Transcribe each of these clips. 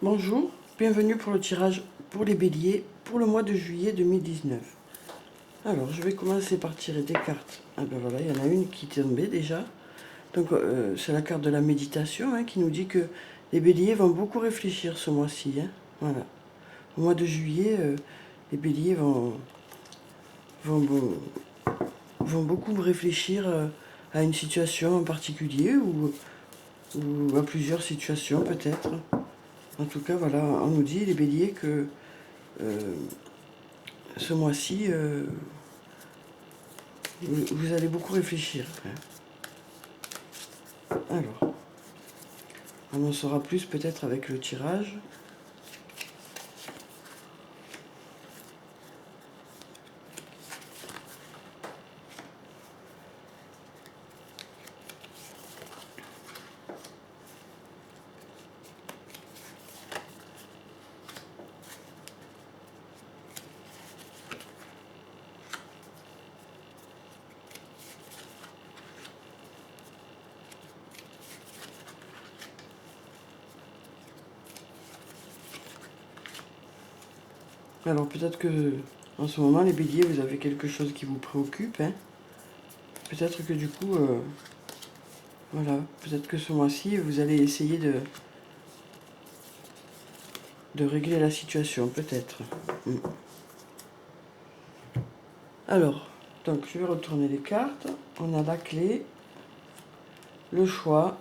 Bonjour, bienvenue pour le tirage pour les béliers pour le mois de juillet 2019. Alors, je vais commencer par tirer des cartes. Ah ben voilà, il y en a une qui est tombée déjà. Donc, c'est la carte de la méditation qui nous dit que les béliers vont beaucoup réfléchir ce mois-ci. Voilà. Au mois de juillet, les béliers vont, vont beaucoup réfléchir à une situation en particulier ou à plusieurs situations peut-être. En tout cas, voilà, on nous dit, les béliers, que ce mois-ci, vous allez beaucoup réfléchir. Alors, on en saura plus peut-être avec le tirage. Alors peut-être que en ce moment, les béliers, vous avez quelque chose qui vous préoccupe. Peut-être que du coup, voilà, peut-être que ce mois-ci, vous allez essayer de régler la situation, peut-être. Alors, donc je vais retourner les cartes. On a la clé, le choix,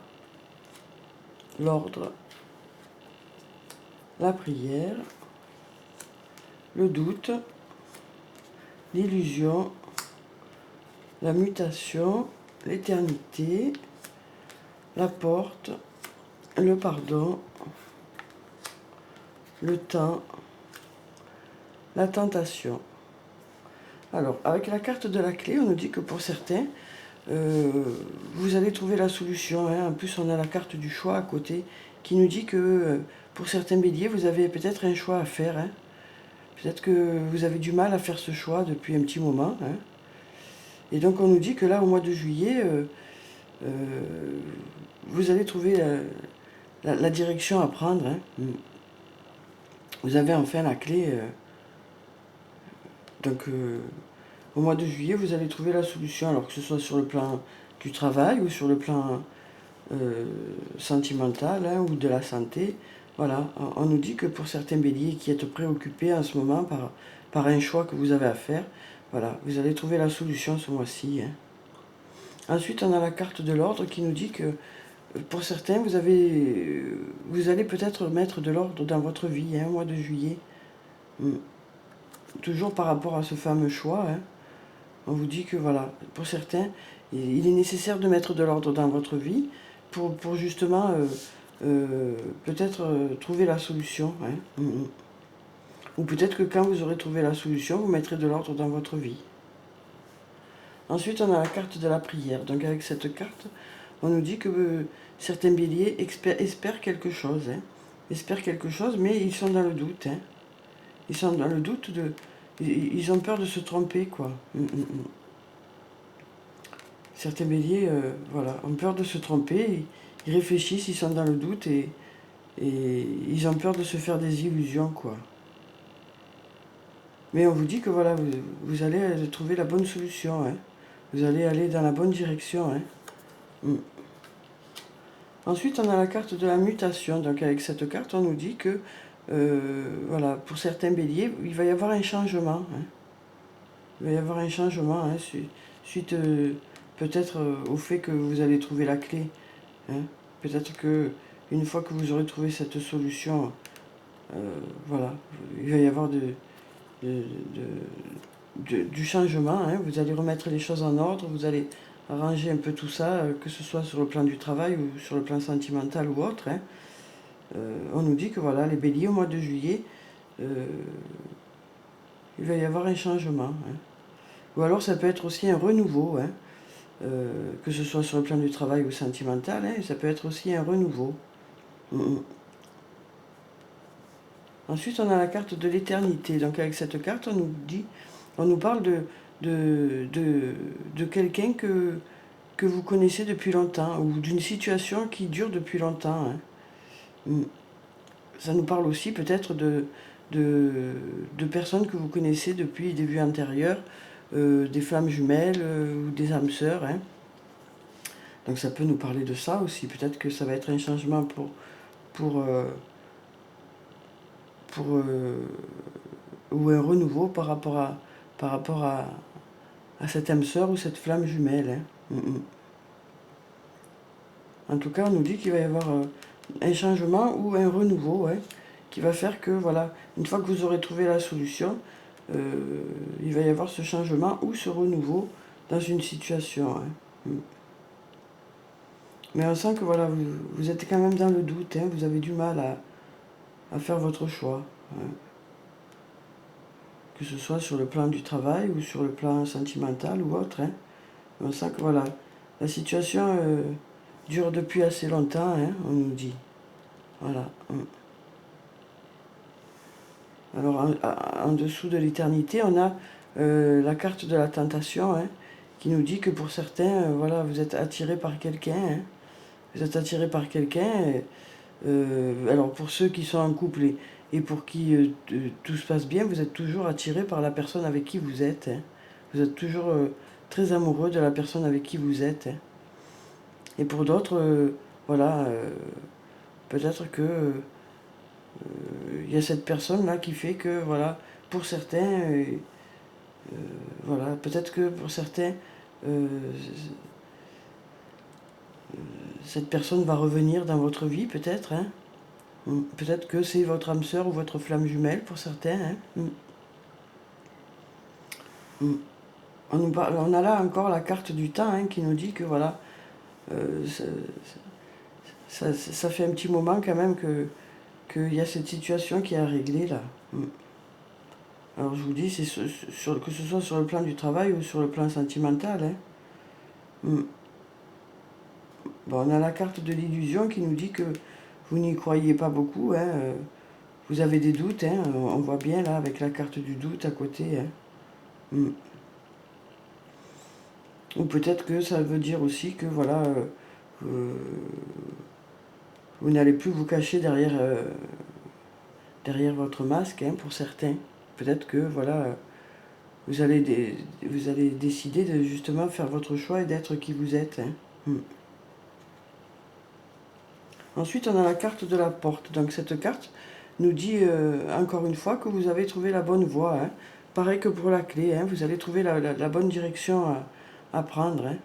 l'ordre, la prière, le doute, l'illusion, la mutation, l'éternité, la porte, le pardon, le temps, la tentation. Alors, avec la carte de la clé, on nous dit que pour certains, vous allez trouver la solution. En plus, on a la carte du choix à côté qui nous dit que pour certains béliers, vous avez peut-être un choix à faire. Peut-être que vous avez du mal à faire ce choix depuis un petit moment. Et donc, on nous dit que là, au mois de juillet, vous allez trouver la direction à prendre. Vous avez enfin la clé. Donc, au mois de juillet, vous allez trouver la solution, alors que ce soit sur le plan du travail ou sur le plan sentimental ou de la santé. Voilà, on nous dit que pour certains béliers qui êtes préoccupés en ce moment par un choix que vous avez à faire, voilà, vous allez trouver la solution ce mois-ci. Ensuite, on a la carte de l'ordre qui nous dit que pour certains, vous allez peut-être mettre de l'ordre dans votre vie, au mois de juillet. Toujours par rapport à ce fameux choix, on vous dit que voilà, pour certains, il est nécessaire de mettre de l'ordre dans votre vie pour justement peut-être trouver la solution. Ou peut-être que quand vous aurez trouvé la solution, vous mettrez de l'ordre dans votre vie. Ensuite, on a la carte de la prière. Donc avec cette carte, on nous dit que certains béliers espèrent quelque chose. Espèrent quelque chose, mais ils sont dans le doute. Ils sont dans le doute ils ont peur de se tromper, quoi. Certains béliers, voilà, ont peur de se tromper. Ils réfléchissent, ils sont dans le doute et ils ont peur de se faire des illusions, quoi. Mais on vous dit que voilà, vous allez trouver la bonne solution. Vous allez aller dans la bonne direction. Ensuite, on a la carte de la mutation. Donc avec cette carte, on nous dit que voilà, pour certains béliers, il va y avoir un changement. Il va y avoir un changement suite peut-être au fait que vous allez trouver la clé. Peut-être que une fois que vous aurez trouvé cette solution, voilà, il va y avoir du changement. Vous allez remettre les choses en ordre, vous allez arranger un peu tout ça, que ce soit sur le plan du travail ou sur le plan sentimental ou autre. On nous dit que voilà, les béliers au mois de juillet, il va y avoir un changement. Ou alors ça peut être aussi un renouveau, que ce soit sur le plan du travail ou sentimental, ça peut être aussi un renouveau. Ensuite, on a la carte de l'éternité. Donc avec cette carte, on nous parle de quelqu'un que vous connaissez depuis longtemps, ou d'une situation qui dure depuis longtemps. ça nous parle aussi peut-être de personnes que vous connaissez depuis des vues antérieures, des flammes jumelles ou des âmes sœurs. Hein. Donc ça peut nous parler de ça aussi. Peut-être que ça va être un changement pour ou un renouveau par rapport à cette âme sœur ou cette flamme jumelle. Hein. En tout cas, on nous dit qu'il va y avoir un changement ou un renouveau, hein, qui va faire que, voilà, une fois que vous aurez trouvé la solution, il va y avoir ce changement ou ce renouveau dans une situation. Hein. Mais on sent que, voilà, vous êtes quand même dans le doute, hein, vous avez du mal à faire votre choix. Hein. Que ce soit sur le plan du travail ou sur le plan sentimental ou autre. Hein. On sent que, voilà, la situation dure depuis assez longtemps, hein, on nous dit. Voilà. Alors, en dessous de l'éternité, on a la carte de la tentation, hein, qui nous dit que pour certains, voilà, vous êtes attiré par quelqu'un. Hein. Vous êtes attiré par quelqu'un. Alors, pour ceux qui sont en couple et pour qui tout se passe bien, vous êtes toujours attiré par la personne avec qui vous êtes. Hein. Vous êtes toujours très amoureux de la personne avec qui vous êtes. Hein. Et pour d'autres, voilà, peut-être que il y a cette personne-là qui fait que, voilà, pour certains, voilà, peut-être que pour certains, cette personne va revenir dans votre vie, peut-être. Hein. Peut-être que c'est votre âme sœur ou votre flamme jumelle pour certains. Hein. On a là encore la carte du temps, hein, qui nous dit que, voilà, ça fait un petit moment quand même qu'il y a cette situation qui est à régler là. Alors je vous dis, c'est que ce soit sur le plan du travail ou sur le plan sentimental. Hein. Bon, on a la carte de l'illusion qui nous dit que vous n'y croyez pas beaucoup. Hein. Vous avez des doutes. Hein. On voit bien là avec la carte du doute à côté. Hein. Ou peut-être que ça veut dire aussi que, voilà, vous n'allez plus vous cacher derrière votre masque, hein, pour certains. Peut-être que, voilà, vous allez décider de justement faire votre choix et d'être qui vous êtes. Hein. Ensuite, on a la carte de la porte. Donc cette carte nous dit encore une fois que vous avez trouvé la bonne voie. Hein. Pareil que pour la clé, hein, vous allez trouver la bonne direction à prendre. Hein.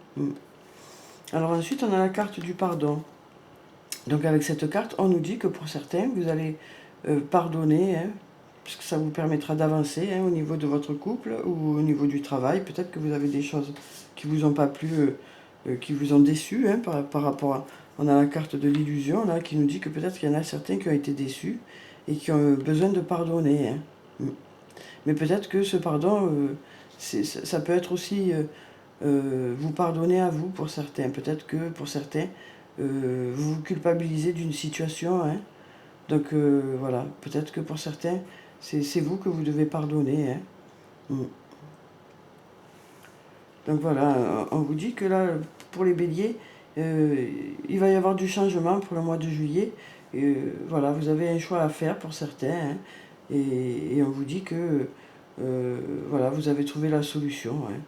Alors ensuite, on a la carte du pardon. Donc avec cette carte, on nous dit que pour certains, vous allez pardonner, hein, puisque ça vous permettra d'avancer, hein, au niveau de votre couple ou au niveau du travail. Peut-être que vous avez des choses qui vous ont pas plu, qui vous ont déçu, hein, par rapport à... On a la carte de l'illusion là qui nous dit que peut-être qu'il y en a certains qui ont été déçus et qui ont besoin de pardonner. Hein. Mais peut-être que ce pardon, ça peut être aussi vous pardonner à vous pour certains. Peut-être que pour certains, vous vous culpabilisez d'une situation. Hein. Donc voilà, peut-être que pour certains, c'est vous que vous devez pardonner. Hein. Donc voilà, on vous dit que là, pour les béliers, il va y avoir du changement pour le mois de juillet. Voilà, vous avez un choix à faire pour certains. Hein. Et on vous dit que voilà, vous avez trouvé la solution. Hein.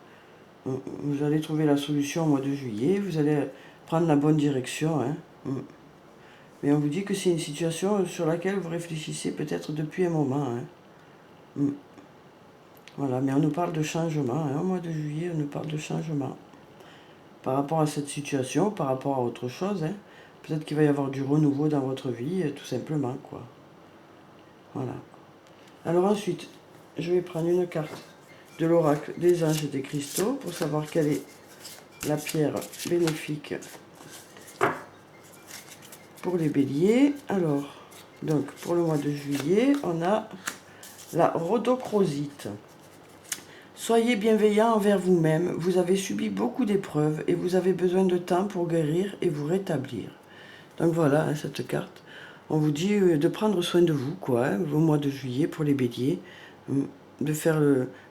Vous allez trouver la solution au mois de juillet, vous allez prendre la bonne direction. Hein. Mais on vous dit que c'est une situation sur laquelle vous réfléchissez peut-être depuis un moment. Hein. Voilà, mais on nous parle de changement. Hein. Au mois de juillet, on nous parle de changement. Par rapport à cette situation, par rapport à autre chose. Hein. Peut-être qu'il va y avoir du renouveau dans votre vie, tout simplement, quoi. Voilà. Alors ensuite, je vais prendre une carte de l'oracle des anges et des cristaux pour savoir quelle est la pierre bénéfique pour les béliers. Alors, donc pour le mois de juillet, on a la rhodochrosite. Soyez bienveillant envers vous-même, vous avez subi beaucoup d'épreuves et vous avez besoin de temps pour guérir et vous rétablir. Donc voilà, hein, cette carte, on vous dit de prendre soin de vous, quoi, hein, au mois de juillet pour les béliers, de faire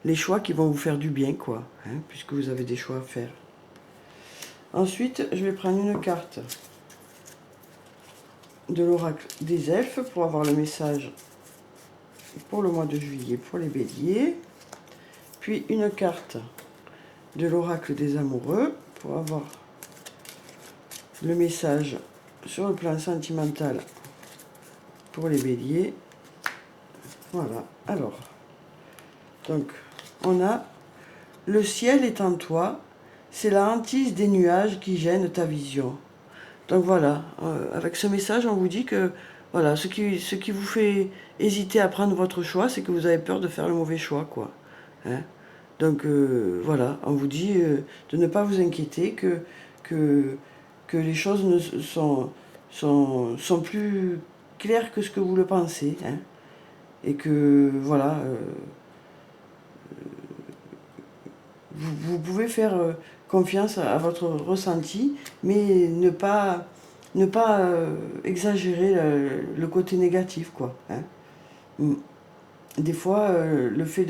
les choix qui vont vous faire du bien, quoi, hein, puisque vous avez des choix à faire. Ensuite, je vais prendre une carte de l'oracle des elfes pour avoir le message pour le mois de juillet pour les béliers. Puis une carte de l'oracle des amoureux pour avoir le message sur le plan sentimental pour les béliers. Voilà, alors, donc, on a le ciel est en toi, c'est la hantise des nuages qui gêne ta vision. Donc voilà, avec ce message, on vous dit que voilà, ce qui vous fait hésiter à prendre votre choix, c'est que vous avez peur de faire le mauvais choix, quoi. Hein. Donc voilà, on vous dit de ne pas vous inquiéter, que les choses sont plus claires que ce que vous le pensez. Hein. Et que voilà, vous pouvez faire confiance à votre ressenti, mais ne pas exagérer le côté négatif, quoi. Hein. Des fois, le fait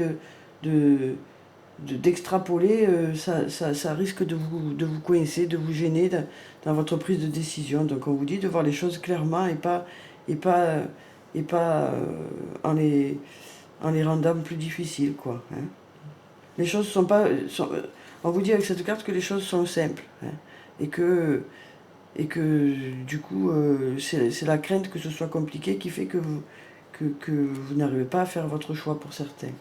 d'extrapoler, ça risque de vous coincer, de vous gêner dans votre prise de décision. Donc on vous dit de voir les choses clairement et pas en les rendant plus difficiles, quoi. Hein. Les choses sont pas... on vous dit avec cette carte que les choses sont simples. Hein, et que du coup, c'est la crainte que ce soit compliqué qui fait que vous n'arrivez pas à faire votre choix pour certains.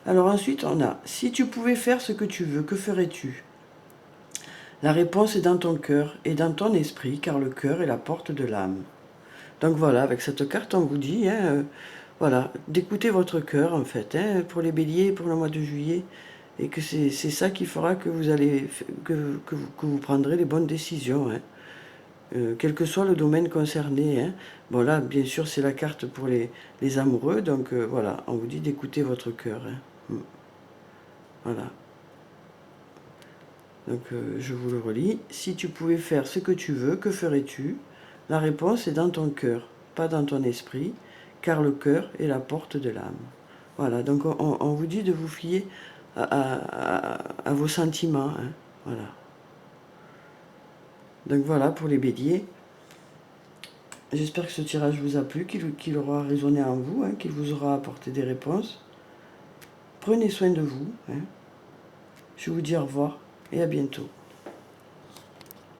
Alors ensuite, on a, si tu pouvais faire ce que tu veux, que ferais-tu? La réponse est dans ton cœur et dans ton esprit, car le cœur est la porte de l'âme. Donc voilà, avec cette carte, on vous dit, voilà, d'écouter votre cœur, en fait, hein, pour les béliers, pour le mois de juillet, et que c'est ça qui fera que vous allez, que vous prendrez les bonnes décisions, hein. Quel que soit le domaine concerné. Hein. Bon là, bien sûr, c'est la carte pour les amoureux, donc voilà, on vous dit d'écouter votre cœur. Hein. Voilà. Donc je vous le relis. Si tu pouvais faire ce que tu veux, que ferais-tu? La réponse est dans ton cœur, pas dans ton esprit, car le cœur est la porte de l'âme. Voilà, donc on vous dit de vous fier à vos sentiments. Hein. Voilà. Donc voilà pour les béliers. J'espère que ce tirage vous a plu, qu'il aura résonné en vous, hein, qu'il vous aura apporté des réponses. Prenez soin de vous. Hein. Je vous dis au revoir et à bientôt.